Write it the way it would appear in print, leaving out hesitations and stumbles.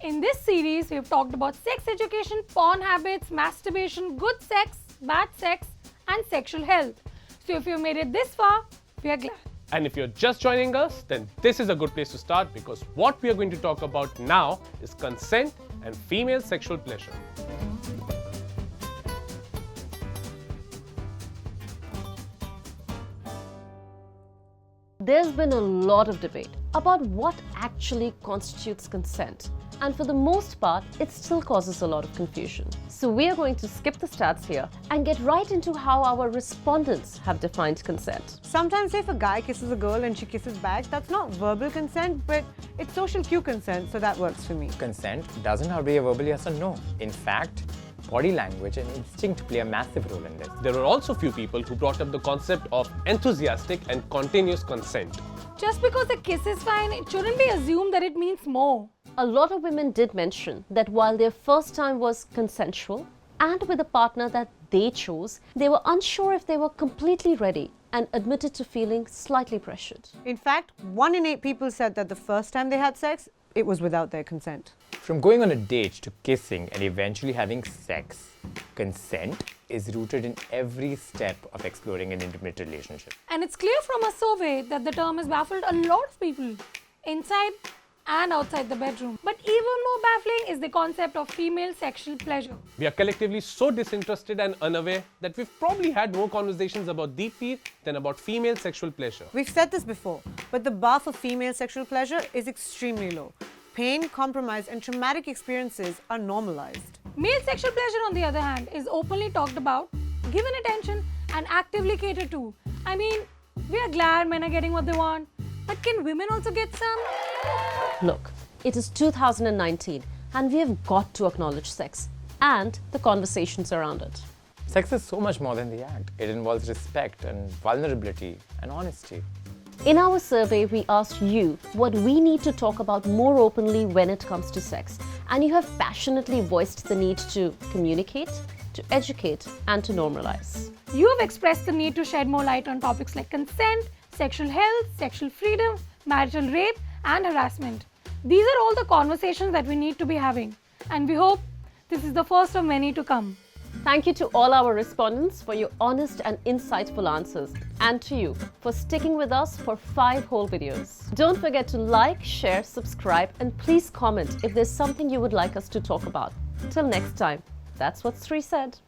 In this series, we've talked about sex education, porn habits, masturbation, good sex, bad sex, and sexual health. So if you made it this far, we are glad. And if you're just joining us, then this is a good place to start because what we are going to talk about now is consent and female sexual pleasure. There's been a lot of debate about what actually constitutes consent, and for the most part, it still causes a lot of confusion. So we are going to skip the stats here and get right into how our respondents have defined consent. Sometimes if a guy kisses a girl and she kisses back, that's not verbal consent, but it's social cue consent, so that works for me. Consent doesn't have to be a verbal yes or no. In fact, body language and instinct play a massive role in this. There were also few people who brought up the concept of enthusiastic and continuous consent. Just because a kiss is fine, it shouldn't be assumed that it means more. A lot of women did mention that while their first time was consensual and with a partner that they chose, they were unsure if they were completely ready and admitted to feeling slightly pressured. In fact, 1 in 8 people said that the first time they had sex, it was without their consent. From going on a date to kissing and eventually having sex, consent is rooted in every step of exploring an intimate relationship. And it's clear from a survey that the term has baffled a lot of people inside and outside the bedroom. But even more baffling is the concept of female sexual pleasure. We are collectively so disinterested and unaware that we've probably had more conversations about deep pee than about female sexual pleasure. We've said this before, but the bar for female sexual pleasure is extremely low. Pain, compromise, and traumatic experiences are normalized. Male sexual pleasure, on the other hand, is openly talked about, given attention, and actively catered to. I mean, we are glad men are getting what they want, but can women also get some? Look, it is 2019 and we have got to acknowledge sex and the conversations around it. Sex is so much more than the act. It involves respect and vulnerability and honesty. In our survey, we asked you what we need to talk about more openly when it comes to sex, and you have passionately voiced the need to communicate, to educate, and to normalize. You have expressed the need to shed more light on topics like consent, sexual health, sexual freedom, marital rape, and harassment. These are all the conversations that we need to be having, and we hope this is the first of many to come. Thank you to all our respondents for your honest and insightful answers, and to you for sticking with us for 5 whole videos. Don't forget to like, share, subscribe, and please comment if there's something you would like us to talk about. Till next time, that's what Sri said.